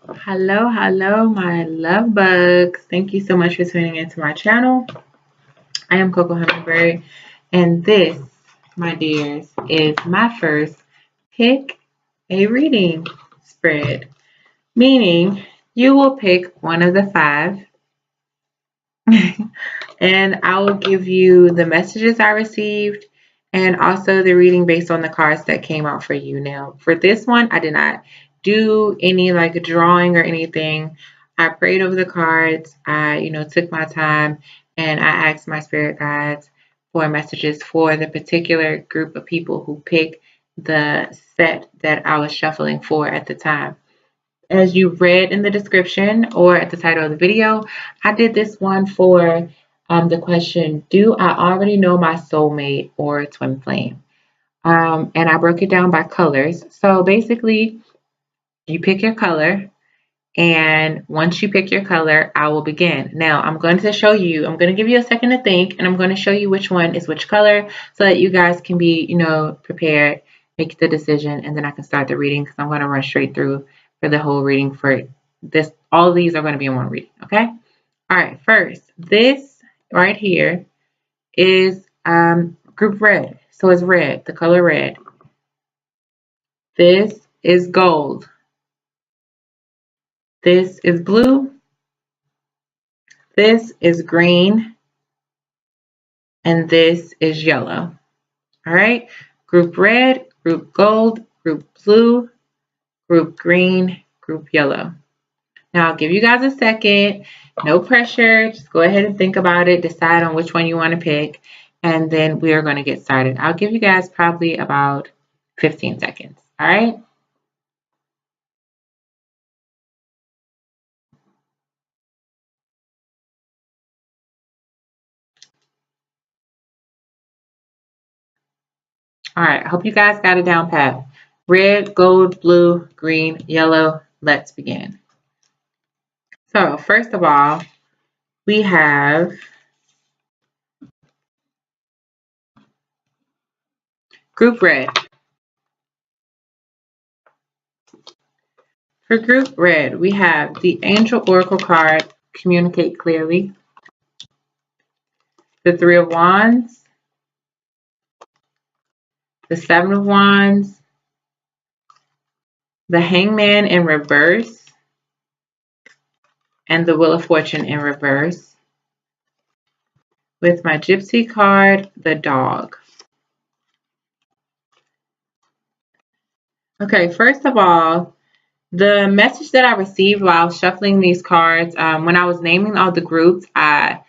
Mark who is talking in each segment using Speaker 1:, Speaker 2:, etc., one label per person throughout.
Speaker 1: Hello, my love bugs. Thank you so much for tuning into my channel. I am Coco Hummingbird, and this, my dears, is my first pick a reading spread, meaning you will pick one of the 5, and I will give you the messages I received and also the reading based on the cards that came out for you. Now, for this one, I did not do any like drawing or anything. I prayed over the cards. I, took my time and I asked my spirit guides for messages for the particular group of people who picked the set that I was shuffling for at the time. As you read in the description or at the title of the video, I did this one for the question, do I already know my soulmate or twin flame? And I broke it down by colors. So basically, you pick your color, and once you pick your color, I will begin. Now, I'm going to give you a second to think, and I'm going to show you which one is which color so that you guys can be, prepared, make the decision, and then I can start the reading because I'm going to run straight through for the whole reading for this. All of these are going to be in one reading, okay? All right, first, this right here is group red. So it's red, the color red. This is gold. This is blue. This is green. And this is yellow. All right, group red, group gold, group blue, group green, group yellow. Now I'll give you guys a second. No pressure. Just go ahead and think about it. Decide on which one you want to pick. And then we are going to get started. I'll give you guys probably about 15 seconds. All right. All right. I hope you guys got it down pat. Red, gold, blue, green, yellow. Let's begin. So first of all, we have group red. For group red, we have the Angel Oracle card, Communicate Clearly, the 3 of Wands, the 7 of Wands, the Hangman in reverse, and the Wheel of Fortune in reverse. With my Gypsy card, the Dog. Okay, first of all, the message that I received while shuffling these cards, when I was naming all the groups, I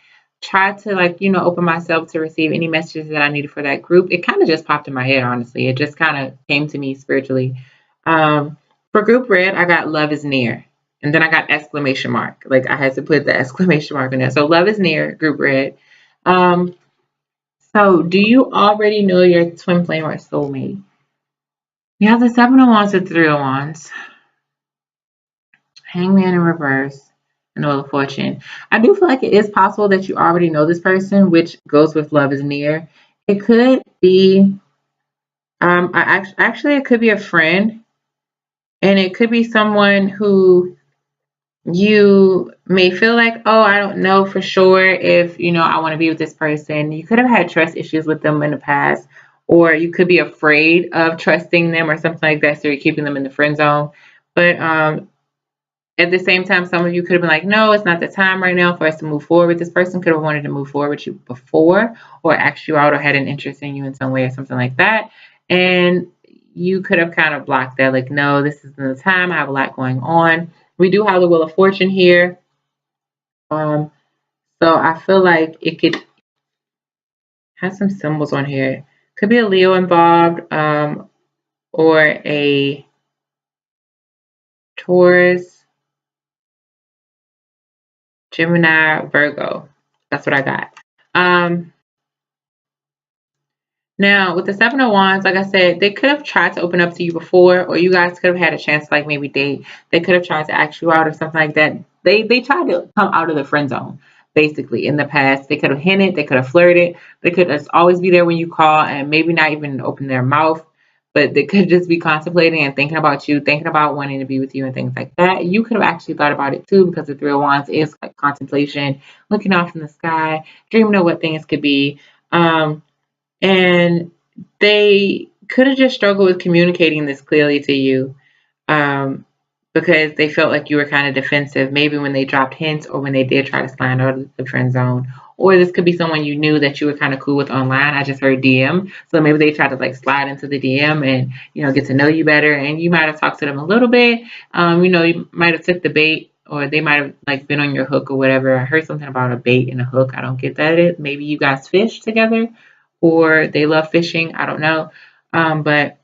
Speaker 1: tried to open myself to receive any messages that I needed for that group. It kind of just popped in my head, honestly. It just kind of came to me spiritually. For group red, I got love is near. And then I got exclamation mark. Like I had to put the exclamation mark in there. So love is near, group red. So do you already know your twin flame or soulmate? You have the 7 of Wands and 3 of Wands. Hangman in reverse. And the Wheel of Fortune. I do feel like it is possible that you already know this person, which goes with love is near. It could be, actually, it could be a friend. And it could be someone who you may feel like, oh, I don't know for sure if, I want to be with this person. You could have had trust issues with them in the past, or you could be afraid of trusting them or something like that. So you're keeping them in the friend zone. But at the same time, some of you could have been like, no, it's not the time right now for us to move forward. This person could have wanted to move forward with you before or asked you out or had an interest in you in some way or something like that. And you could have kind of blocked that, like, no, this isn't the time. I have a lot going on. We do have the Wheel of Fortune here. So I feel like it could have some symbols on here. Could be a Leo involved, or a Taurus, Gemini, Virgo. That's what I got. Now, with the 7 of Wands, like I said, they could have tried to open up to you before, or you guys could have had a chance to maybe date. They could have tried to ask you out or something like that. They tried to come out of the friend zone, basically, in the past. They could have hinted. They could have flirted. They could always be there when you call and maybe not even open their mouth. but they could just be contemplating and thinking about you, thinking about wanting to be with you and things like that. You could have actually thought about it too, because the Three of Wands is like contemplation, looking off in the sky, dreaming of what things could be. And they could have just struggled with communicating this clearly to you, um, because they felt like you were kind of defensive, maybe when they dropped hints or when they did try to slide out of the friend zone. Or this could be someone you knew that you were kind of cool with online. I just heard DM. So maybe they tried to like slide into the DM and, get to know you better. And you might have talked to them a little bit. You might have took the bait, or they might have like been on your hook or whatever. I heard something about a bait and a hook. I don't get that. Maybe you guys fish together, or they love fishing. I don't know. But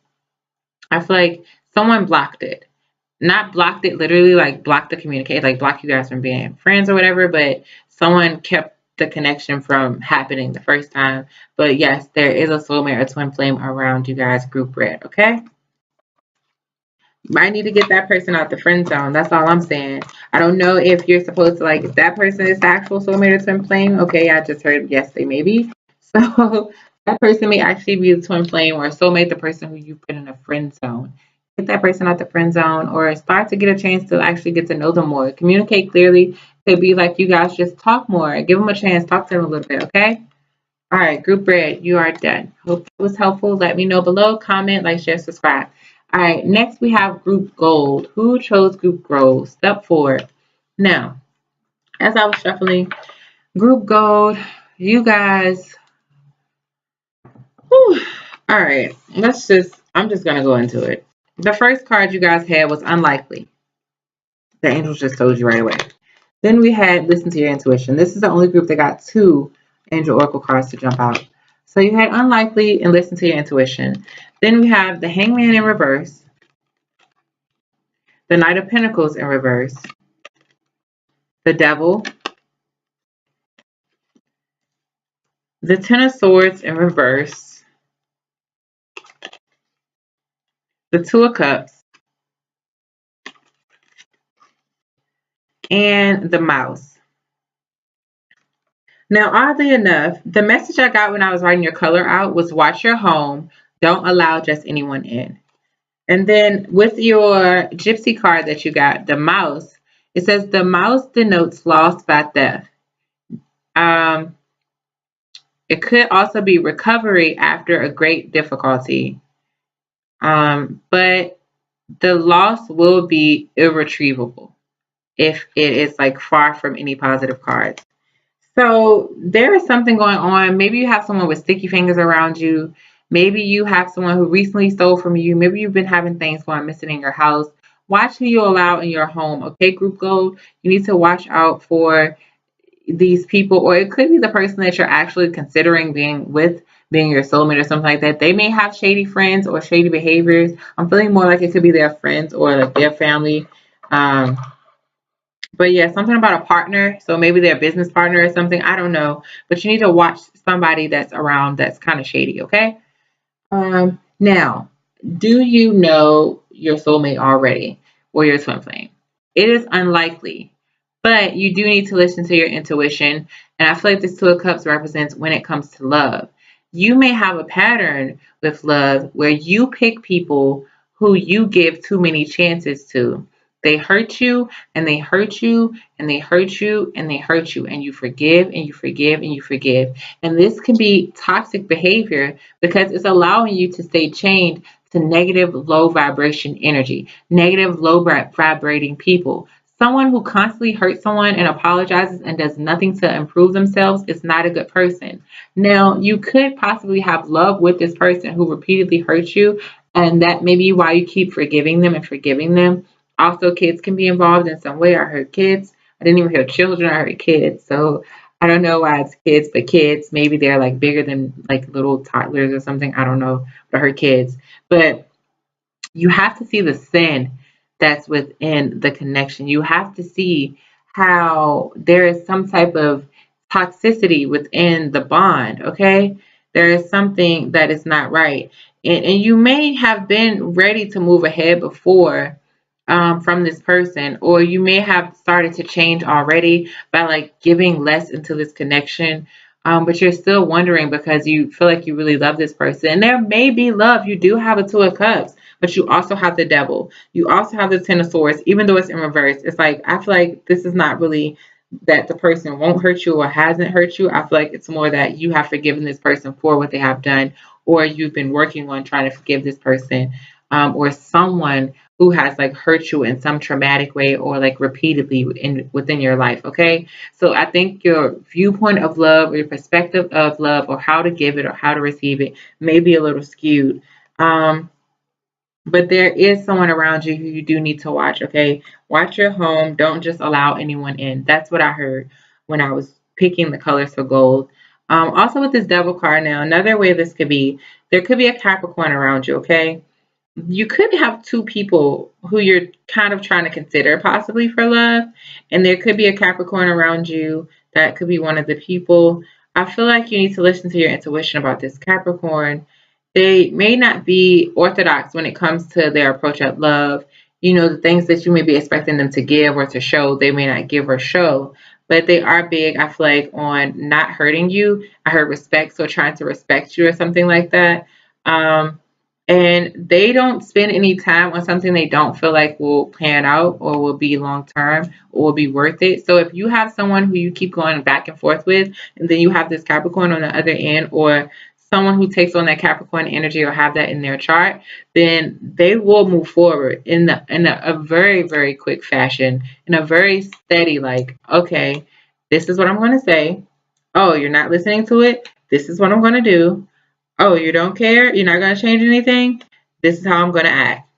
Speaker 1: I feel like someone blocked it. Not blocked it literally, like blocked the communication, like block you guys from being friends or whatever, but someone kept the connection from happening the first time. But yes, there is a soulmate or twin flame around you guys, group red, okay? You might need to get that person out the friend zone. That's all I'm saying. I don't know if you're supposed to, like, if that person is the actual soulmate or twin flame. Okay, I just heard yes, they may be. So that person may actually be the twin flame or soulmate, the person who you put in a friend zone. Get that person out the friend zone, or start to get a chance to actually get to know them more. Communicate clearly. Could be like you guys just talk more. Give them a chance. Talk to them a little bit, okay? All right, group red, you are done. Hope it was helpful. Let me know below. Comment, like, share, subscribe. All right, next we have group gold. Who chose group gold? Step forward. Now, as I was shuffling, group gold, you guys. Whew, all right, I'm just going to go into it. The first card you guys had was unlikely. The angels just told you right away. Then we had listen to your intuition. This is the only group that got 2 angel oracle cards to jump out. So you had unlikely and listen to your intuition. Then we have the hangman in reverse, the knight of pentacles in reverse, the devil, the ten of swords in reverse, the two of cups, and the mouse. Now, oddly enough, the message I got when I was writing your color out was watch your home, don't allow just anyone in. And then with your gypsy card that you got, the mouse, it says the mouse denotes loss by theft. It could also be recovery after a great difficulty. But the loss will be irretrievable if it is like far from any positive cards. So there is something going on. Maybe you have someone with sticky fingers around you. Maybe you have someone who recently stole from you. Maybe you've been having things going missing in your house. Watch who you allow in your home. Okay, group gold. You need to watch out for these people, or it could be the person that you're actually considering being with, being your soulmate or something like that. They may have shady friends or shady behaviors. I'm feeling more like it could be their friends or like their family. But yeah, something about a partner. So maybe their business partner or something. I don't know. But you need to watch somebody that's around that's kind of shady, okay? Now, do you know your soulmate already or your twin flame? It is unlikely, but you do need to listen to your intuition. And I feel like this Two of Cups represents when it comes to love. You may have a pattern with love where you pick people who you give too many chances to. They hurt you and they hurt you and they hurt you and they hurt you, and you forgive and you forgive and you forgive. And this can be toxic behavior because it's allowing you to stay chained to negative, low vibration energy, negative, low vibrating people. Someone who constantly hurts someone and apologizes and does nothing to improve themselves is not a good person. Now, you could possibly have love with this person who repeatedly hurts you, and that may be why you keep forgiving them and forgiving them. Also, kids can be involved in some way. I heard kids. I didn't even hear children. I heard kids. So I don't know why it's kids, but kids, maybe they're like bigger than like little toddlers or something. I don't know. But I heard kids. But you have to see the sin that's within the connection. You have to see how there is some type of toxicity within the bond, okay? There is something that is not right. And you may have been ready to move ahead before, from this person, or you may have started to change already by like giving less into this connection. but you're still wondering because you feel like you really love this person. And there may be love. You do have a Two of Cups, but you also have the Devil. You also have the Ten of Swords, even though it's in reverse. It's like, I feel like this is not really that the person won't hurt you or hasn't hurt you. I feel like it's more that you have forgiven this person for what they have done, or you've been working on trying to forgive this person, or someone who has like hurt you in some traumatic way or like repeatedly within your life. Okay, so I think your viewpoint of love or your perspective of love or how to give it or how to receive it may be a little skewed. Um, but there is someone around you who you do need to watch. Okay, watch your home. Don't just allow anyone in. That's what I heard when I was picking the colors for gold. Also with this Devil card now, another way this could be, there could be a Capricorn around you. Okay, you could have two people who you're kind of trying to consider possibly for love, and there could be a Capricorn around you that could be one of the people. I feel like you need to listen to your intuition about this Capricorn. They may not be orthodox when it comes to their approach at love. You know, the things that you may be expecting them to give or to show, they may not give or show, but they are big, I feel like, on not hurting you. I heard respect, so trying to respect you or something like that. And they don't spend any time on something they don't feel like will pan out or will be long term or will be worth it. So if you have someone who you keep going back and forth with, and then you have this Capricorn on the other end, or someone who takes on that Capricorn energy or have that in their chart, then they will move forward in a very, very quick fashion, in a very steady, like, okay, this is what I'm going to say. Oh, you're not listening to it. This is what I'm going to do. Oh, you don't care? You're not going to change anything? This is how I'm going to act.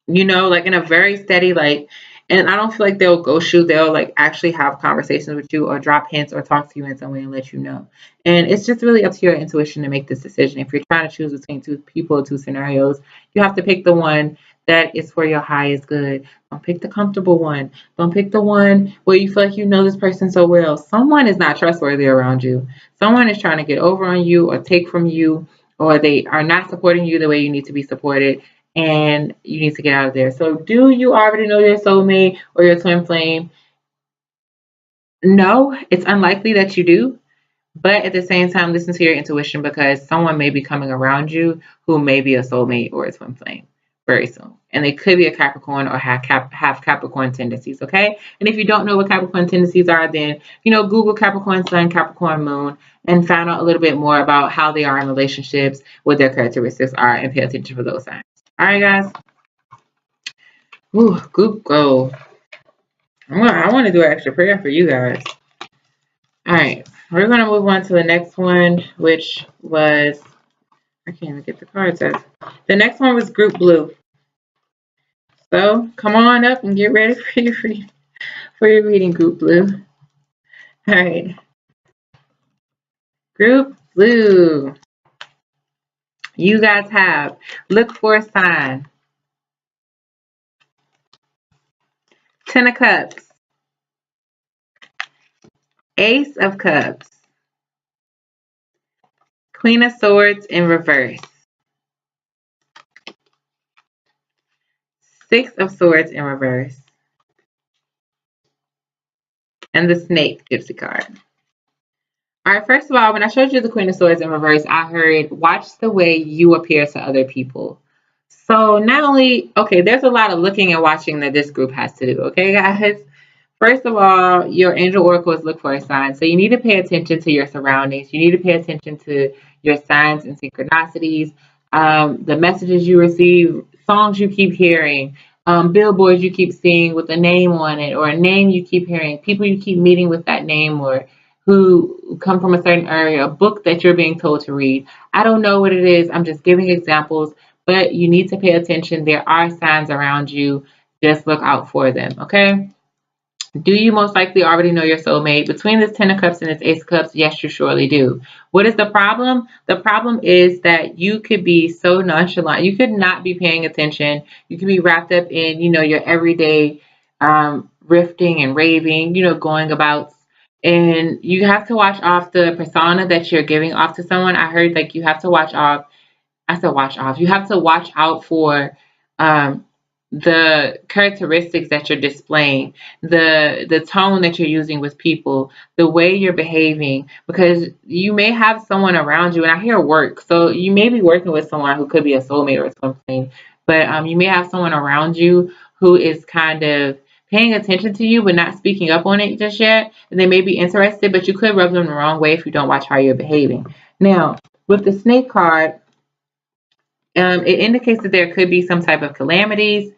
Speaker 1: You know, like in a very steady, like, and I don't feel like they'll ghost you. They'll like actually have conversations with you or drop hints or talk to you in some way and let you know. And it's just really up to your intuition to make this decision. If you're trying to choose between two people or two scenarios, you have to pick the one that is for your highest good. Don't pick the comfortable one. Don't pick the one where you feel like you know this person so well. Someone is not trustworthy around you. Someone is trying to get over on you or take from you, or they are not supporting you the way you need to be supported, and you need to get out of there. So do you already know your soulmate or your twin flame? No, it's unlikely that you do. But at the same time, listen to your intuition, because someone may be coming around you who may be a soulmate or a twin flame very soon. And they could be a Capricorn or have Capricorn tendencies, okay? And if you don't know what Capricorn tendencies are, then, you know, Google Capricorn Sun, Capricorn Moon, and find out a little bit more about how they are in relationships, what their characteristics are, and pay attention for those signs. All right, guys. Ooh, group goal. I want to do an extra prayer for you guys. All right, we're going to move on to the next one, which was, I can't even get the cards out. The next one was group blue. So come on up and get ready for your reading, group blue. All right, group blue. You guys have, look for a sign. Ten of Cups. Ace of Cups. Queen of Swords in reverse. Six of Swords in reverse. And the Snake Gypsy card. All right, first of all, when I showed you the Queen of Swords in reverse, I heard, watch the way you appear to other people. So not only, okay, there's a lot of looking and watching that this group has to do, okay, guys? First of all, your angel oracles look for a sign. So you need to pay attention to your surroundings. You need to pay attention to your signs and synchronicities, the messages you receive, songs you keep hearing, billboards you keep seeing with a name on it, or a name you keep hearing, people you keep meeting with that name, or who come from a certain area, a book that you're being told to read. I don't know what it is. I'm just giving examples, but you need to pay attention. There are signs around you. Just look out for them, okay? Do you most likely already know your soulmate? Between this Ten of Cups and this Ace of Cups, yes, you surely do. What is the problem? The problem is that you could be so nonchalant. You could not be paying attention. You could be wrapped up in, you know, your everyday rifting and raving, you know, going about. And you have to watch off the persona that you're giving off to someone. I heard like you have to watch off. I said watch off. You have to watch out for the characteristics that you're displaying, the tone that you're using with people, the way you're behaving, because you may have someone around you, and I hear work, so you may be working with someone who could be a soulmate or something, but you may have someone around you who is kind of paying attention to you but not speaking up on it just yet, and they may be interested, but you could rub them the wrong way if you don't watch how you're behaving. Now, with the snake card, it indicates that there could be some type of calamities,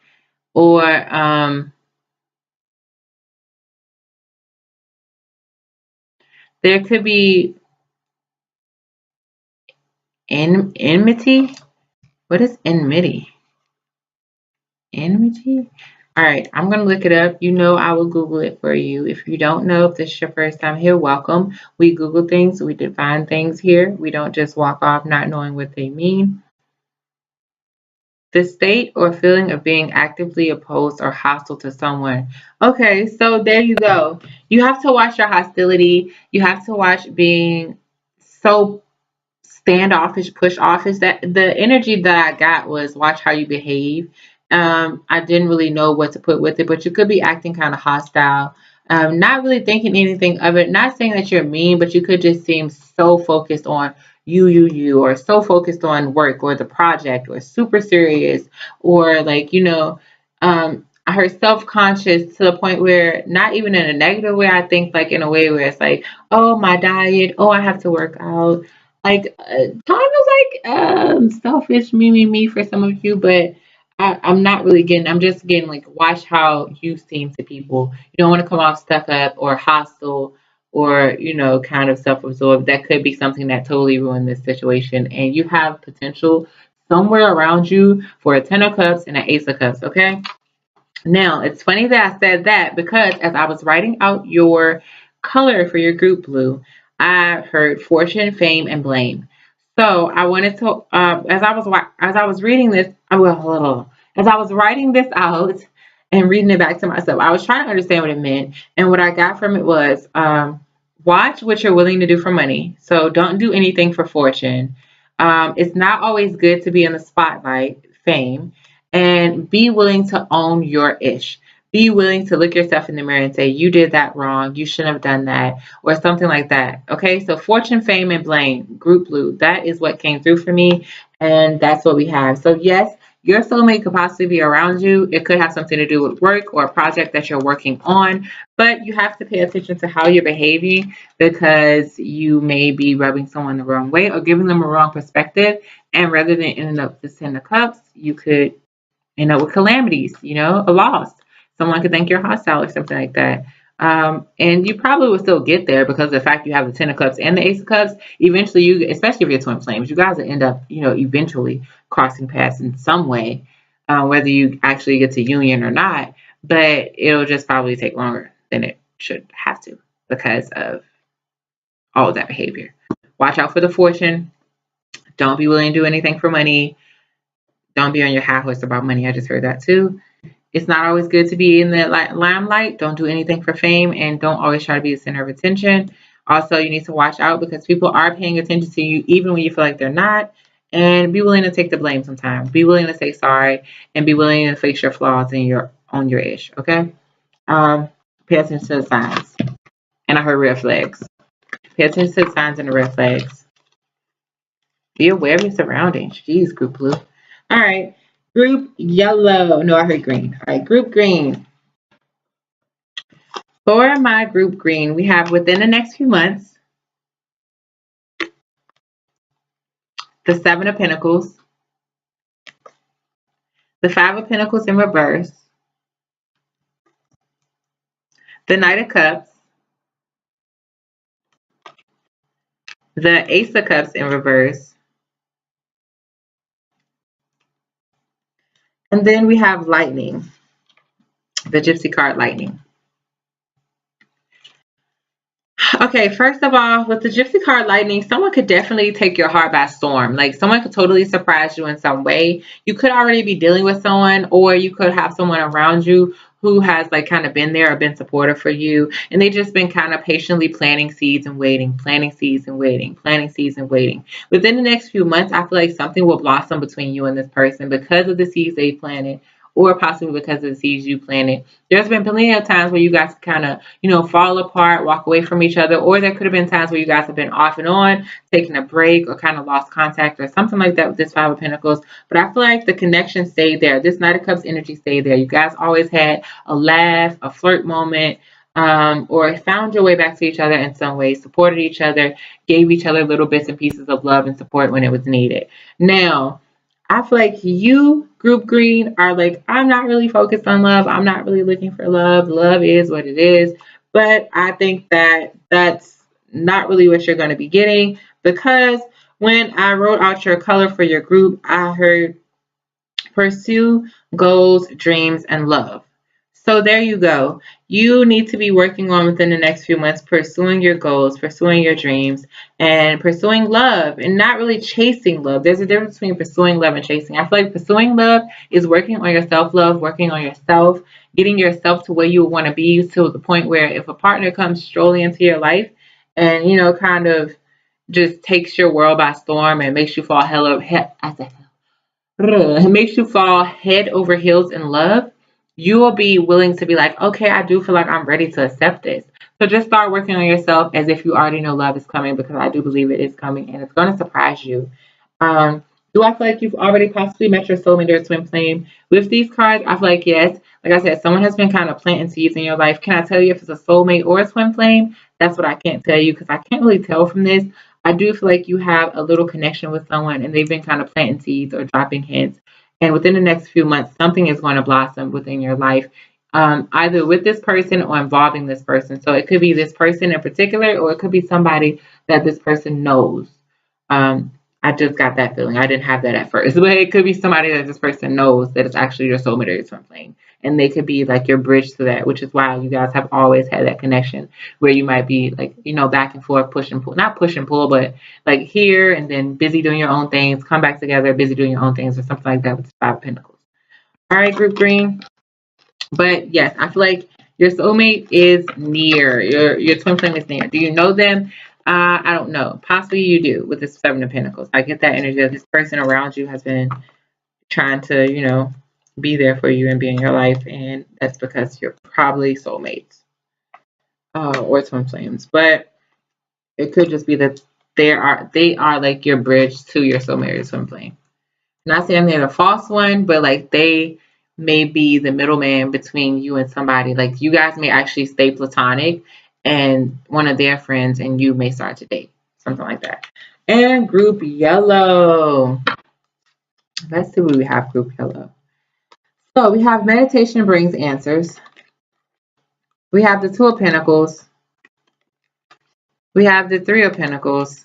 Speaker 1: or there could be enmity. What is enmity? Enmity? All right, I'm going to look it up. You know, I will Google it for you. If you don't know, if this is your first time here, welcome. We Google things, we define things here. We don't just walk off not knowing what they mean. The state or feeling of being actively opposed or hostile to someone. Okay, so there you go. You have to watch your hostility. You have to watch being so standoffish, push offish. That the energy that I got was watch how you behave. I didn't really know what to put with it, but you could be acting kind of hostile. Not really thinking anything of it. Not saying that you're mean, but you could just seem so focused on you, or so focused on work or the project, or super serious, or like, I heard self-conscious to the point where not even in a negative way. I think like in a way where it's like, oh, my diet, oh, I have to work out, like kind of like selfish, me for some of you, but I'm not really getting. I'm just getting like watch how you seem to people. You don't want to come off stuck up or hostile, or kind of self-absorbed. That could be something that totally ruined this situation, and you have potential somewhere around you for a Ten of Cups and an Ace of Cups. Okay. Now, it's funny that I said that because as I was writing out your color for your group blue, I heard fortune, fame, and blame. So I wanted to, as I was reading this, as I was writing this out and reading it back to myself, I was trying to understand what it meant, and what I got from it was, watch what you're willing to do for money. So don't do anything for fortune. It's not always good to be in the spotlight, fame, and be willing to own your ish. Be willing to look yourself in the mirror and say, you did that wrong. You shouldn't have done that, or something like that. Okay, so fortune, fame, and blame, group blue. That is what came through for me, and that's what we have. So, yes, your soulmate could possibly be around you. It could have something to do with work or a project that you're working on, but you have to pay attention to how you're behaving, because you may be rubbing someone the wrong way or giving them a wrong perspective. And rather than ending up with 10 of cups, you could with calamities, a loss. Someone could think you're hostile or something like that. And you probably will still get there because of the fact you have the Ten of Cups and the Ace of Cups. Eventually, especially if you're twin flames, you guys will end up, eventually crossing paths in some way, whether you actually get to union or not. But it'll just probably take longer than it should have to because of all of that behavior. Watch out for the fortune. Don't be willing to do anything for money. Don't be on your high horse about money. I just heard that too. It's not always good to be in the limelight. Don't do anything for fame, and don't always try to be the center of attention. Also, you need to watch out because people are paying attention to you even when you feel like they're not. And be willing to take the blame sometimes. Be willing to say sorry, and be willing to face your flaws and on your ish. Okay. Pay attention to the signs. And I heard red flags. Pay attention to the signs and the red flags. Be aware of your surroundings. Jeez, group blue. All right. Group yellow. No, I heard green. All right, group green. For my group green, we have within the next few months, the Seven of Pentacles, the Five of Pentacles in reverse, the Knight of Cups, the Ace of Cups in reverse, and then we have Lightning, the Gypsy card Lightning. Okay, first of all, with the Gypsy card Lightning, someone could definitely take your heart by storm. Like someone could totally surprise you in some way. You could already be dealing with someone, or you could have someone around you who has like kind of been there or been supportive for you, and they've just been kind of patiently planting seeds and waiting, planting seeds and waiting, planting seeds and waiting. Within the next few months, I feel like something will blossom between you and this person because of the seeds they planted, or possibly because of the seeds you planted. There's been plenty of times where you guys kind of, fall apart, walk away from each other, or there could have been times where you guys have been off and on, taking a break, or kind of lost contact or something like that with this Five of Pentacles. But I feel like the connection stayed there. This Knight of Cups energy stayed there. You guys always had a laugh, a flirt moment, or found your way back to each other in some way, supported each other, gave each other little bits and pieces of love and support when it was needed. Now, I feel like you, Group Green, are like, I'm not really focused on love. I'm not really looking for love. Love is what it is. But I think that that's not really what you're going to be getting, because when I wrote out your color for your group, I heard pursue goals, dreams, and love. So there you go. You need to be working on within the next few months, pursuing your goals, pursuing your dreams, and pursuing love, and not really chasing love. There's a difference between pursuing love and chasing. I feel like pursuing love is working on your self-love, working on yourself, getting yourself to where you want to be, to the point where if a partner comes strolling into your life and, kind of just takes your world by storm and makes you fall it makes you fall head over heels in love, you will be willing to be like, okay, I do feel like I'm ready to accept this. So just start working on yourself as if you already know love is coming, because I do believe it is coming and it's going to surprise you. Do I feel like you've already possibly met your soulmate or twin flame? With these cards, I feel like yes. Like I said, someone has been kind of planting seeds in your life. Can I tell you if it's a soulmate or a twin flame? That's what I can't tell you, because I can't really tell from this. I do feel like you have a little connection with someone and they've been kind of planting seeds or dropping hints. And within the next few months, something is going to blossom within your life, either with this person or involving this person. So it could be this person in particular, or it could be somebody that this person knows. I just got that feeling. I didn't have that at first, but it could be somebody that this person knows that it's actually your soulmate or your twin flame. And they could be like your bridge to that, which is why you guys have always had that connection where you might be like, back and forth, push and pull, not push and pull, but like here and then busy doing your own things, come back together, busy doing your own things, or something like that with the Five of Pentacles. All right, Group Green. But yes, I feel like your soulmate is near. Your twin flame is near. Do you know them? I don't know. Possibly you do with this Seven of Pentacles. I get that energy of this person around you has been trying to, be there for you and be in your life, and that's because you're probably soulmates or twin flames. But it could just be that they are like your bridge to your soulmate or twin flame. Not saying they're the false one, but like they may be the middleman between you and somebody. Like you guys may actually stay platonic, and one of their friends and you may start to date, something like that. And Group Yellow. Let's see what we have, Group Yellow. So we have meditation brings answers. We have the Two of Pentacles. We have the Three of Pentacles.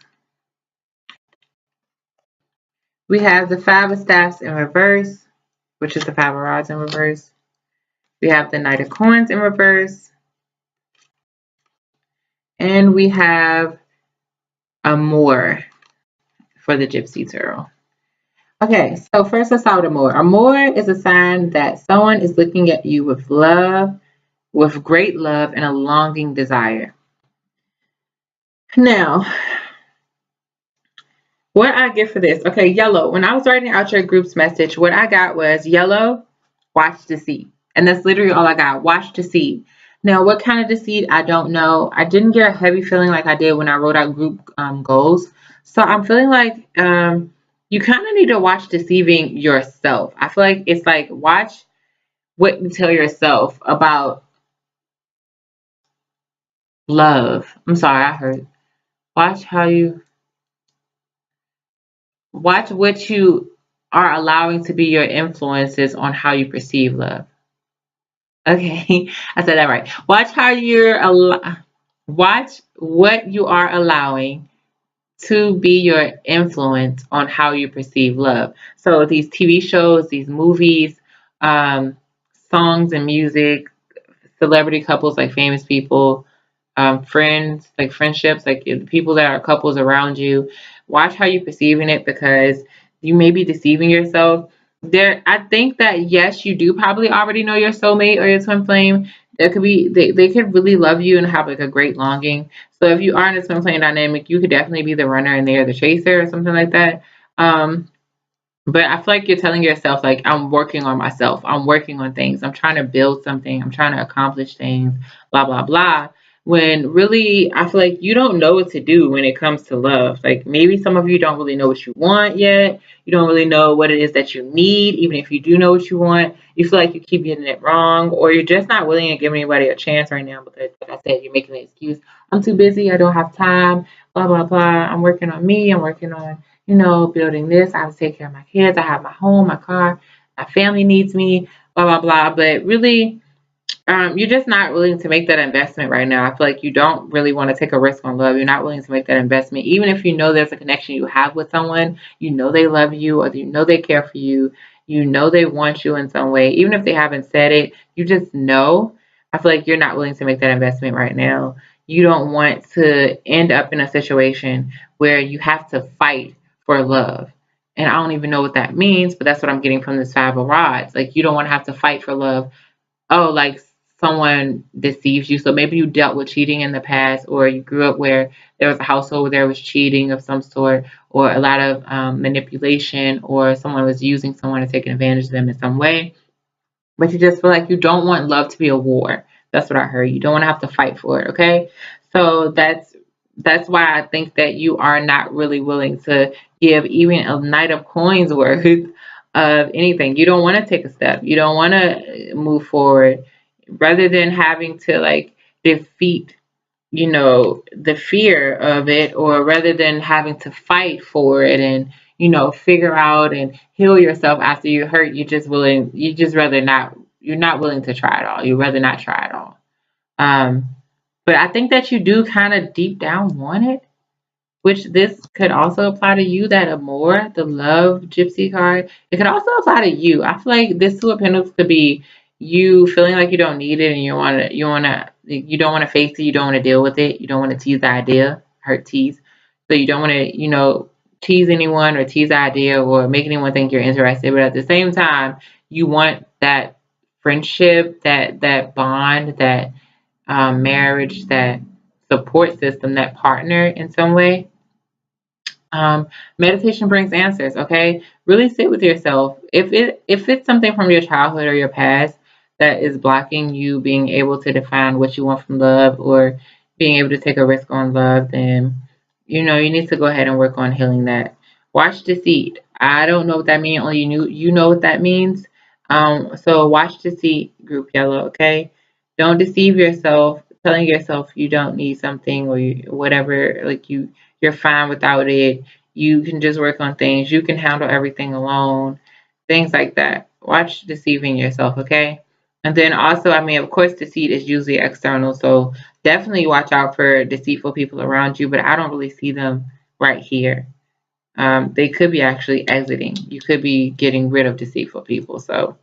Speaker 1: We have the Five of Staffs in reverse, which is the Five of Rods in reverse. We have the Knight of Coins in reverse. And we have Amour for the Gypsy Tarot. Okay, so first let's start with Amour. Amour is a sign that someone is looking at you with love, with great love and a longing desire. Now, what I get for this, okay, Yellow. When I was writing out your group's message, what I got was Yellow, watch to see. And that's literally all I got, watch to see. Now, what kind of deceit, I don't know. I didn't get a heavy feeling like I did when I wrote out group goals. So I'm feeling like you kind of need to watch deceiving yourself. I feel like it's like watch what you tell yourself about love. I'm sorry, I heard. Watch what you are allowing to be your influences on how you perceive love. Okay, I said that right. Watch what you are allowing to be your influence on how you perceive love. So these TV shows, these movies, songs and music, celebrity couples, like famous people, friends, like friendships, like people that are couples around you. Watch how you're perceiving it, because you may be deceiving yourself. I think that yes, you do probably already know your soulmate or your twin flame. There could be they could really love you and have like a great longing. So if you are in a twin flame dynamic, you could definitely be the runner and they're the chaser or something like that. But I feel like you're telling yourself, like, I'm working on myself. I'm working on things. I'm trying to build something. I'm trying to accomplish things, blah, blah, blah. When really, I feel like you don't know what to do when it comes to love. Like, maybe some of you don't really know what you want yet. You don't really know what it is that you need. Even if you do know what you want, you feel like you keep getting it wrong, or you're just not willing to give anybody a chance right now because, like I said, you're making an excuse. I'm too busy. I don't have time, blah, blah, blah. I'm working on me. I'm working on building this. I have to take care of my kids. I have my home, my car, my family needs me, blah, blah, blah. But really, you're just not willing to make that investment right now. I feel like you don't really want to take a risk on love. You're not willing to make that investment. Even if you know there's a connection you have with someone, you know they love you, or you know they care for you, you know they want you in some way. Even if they haven't said it, you just know. I feel like you're not willing to make that investment right now. You don't want to end up in a situation where you have to fight for love. And I don't even know what that means, but that's what I'm getting from this Five of Rods. Like, you don't want to have to fight for love. Oh, like someone deceives you. So maybe you dealt with cheating in the past, or you grew up where there was a household where there was cheating of some sort, or a lot of manipulation, or someone was using someone and taking advantage of them in some way. But you just feel like you don't want love to be a war. That's what I heard. You don't want to have to fight for it. Okay, so that's why I think that you are not really willing to give even a Knight of Coins worth of anything. You don't want to take a step. You don't want to move forward, rather than having to like defeat, the fear of it, or rather than having to fight for it and, figure out and heal yourself after you hurt. You just rather not, you're not willing to try it all. You'd rather not try it all. Um, but I think that you do kind of deep down want it, which this could also apply to you, that Amor, the love gypsy card. It could also apply to you. I feel like this Two of Pentacles could be you feeling like you don't need it, and you don't want to face it, you don't want to deal with it, you don't want to tease the idea, tease. So you don't want to, tease anyone or tease the idea or make anyone think you're interested, but at the same time, you want that friendship, that bond, that marriage, that support system, that partner in some way. Meditation brings answers. Okay, really sit with yourself. If it's something from your childhood or your past that is blocking you being able to define what you want from love, or being able to take a risk on love, then you need to go ahead and work on healing that. Watch Deceit. I don't know what that means. Only you know what that means. So watch Deceit, group yellow. Okay, don't deceive yourself, telling yourself you don't need something, or whatever. Like you're fine without it. You can just work on things. You can handle everything alone. Things like that. Watch deceiving yourself, okay? And then also, I mean, of course, deceit is usually external. So definitely watch out for deceitful people around you, but I don't really see them right here. They could be actually exiting. You could be getting rid of deceitful people. So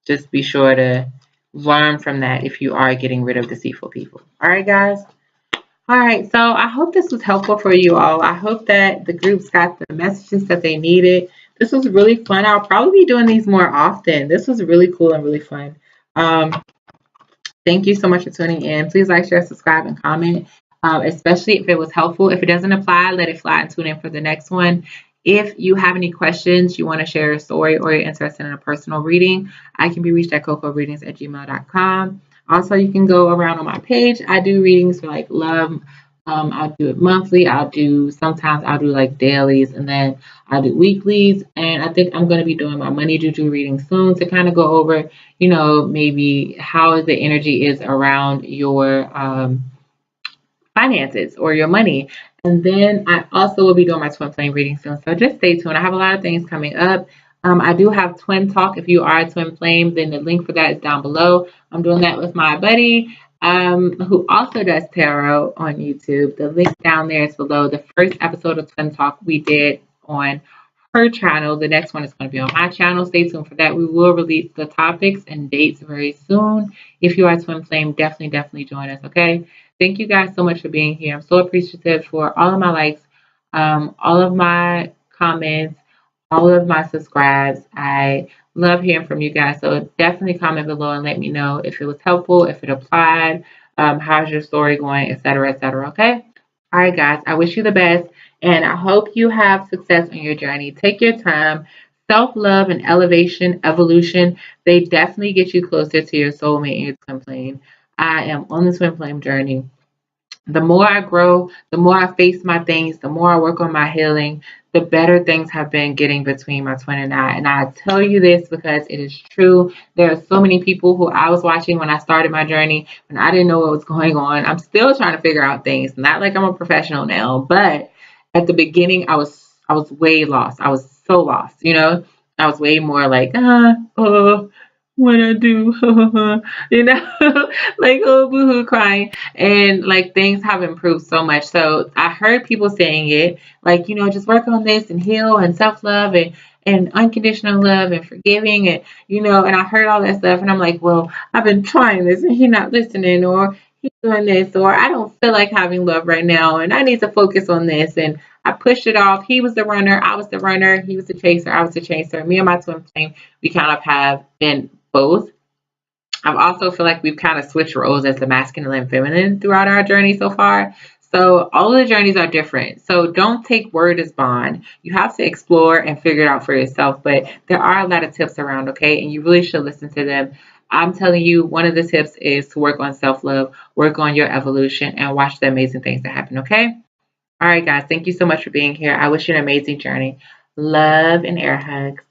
Speaker 1: just be sure to learn from that if you are getting rid of deceitful people. All right, guys? All right, so I hope this was helpful for you all. I hope that the groups got the messages that they needed. This was really fun. I'll probably be doing these more often. This was really cool and really fun. Thank you so much for tuning in. Please like, share, subscribe, and comment, especially if it was helpful. If it doesn't apply, let it fly and tune in for the next one. If you have any questions, you want to share a story, or you're interested in a personal reading, I can be reached at cocoreadings@gmail.com. Also, you can go around on my page. I do readings for like love. I'll do it monthly. Sometimes I'll do like dailies, and then I'll do weeklies. And I think I'm going to be doing my money juju reading soon to kind of go over, maybe how the energy is around your finances or your money. And then I also will be doing my twin flame reading soon. So just stay tuned. I have a lot of things coming up. I do have Twin Talk. If you are a twin flame, then the link for that is down below. I'm doing that with my buddy, who also does tarot on YouTube. The link down there is below. The first episode of Twin Talk we did on her channel. The next one is going to be on my channel. Stay tuned for that. We will release the topics and dates very soon. If you are twin flame, definitely join us. Okay. Thank you guys so much for being here. I'm so appreciative for all of my likes, all of my comments, all of my subscribes. I love hearing from you guys. So definitely comment below and let me know if it was helpful, if it applied, how's your story going, etc., etc. Okay. All right, guys. I wish you the best, and I hope you have success on your journey. Take your time, Self-love and elevation, evolution, they definitely get you closer to your soulmate and your twin flame. I am on the twin flame journey. The more I grow, the more I face my things, the more I work on my healing, the better things have been getting between my twin and I. And I tell you this because it is true. There are so many people who I was watching when I started my journey, when I didn't know what was going on. I'm still trying to figure out things. Not like I'm a professional now, but at the beginning I was way lost. I was so lost, you know. I was way more like, what I do, you know, like oh boohoo crying, and like things have improved so much. So I heard people saying it, like, you know, just work on this and heal and self love and unconditional love and forgiving and you know, and I heard all that stuff and I'm like, well, I've been trying this and he's not listening or he's doing this or I don't feel like having love right now and I need to focus on this and I pushed it off. He was the runner, I was the runner, he was the chaser, I was the chaser. Me and my twin flame, we kind of have been both. I also feel like we've kind of switched roles as the masculine and feminine throughout our journey so far. So all of the journeys are different. So don't take word as bond. You have to explore and figure it out for yourself. But there are a lot of tips around, okay? And you really should listen to them. I'm telling you, one of the tips is to work on self love, work on your evolution, and watch the amazing things that happen, okay? All right, guys, thank you so much for being here. I wish you an amazing journey. Love and air hugs.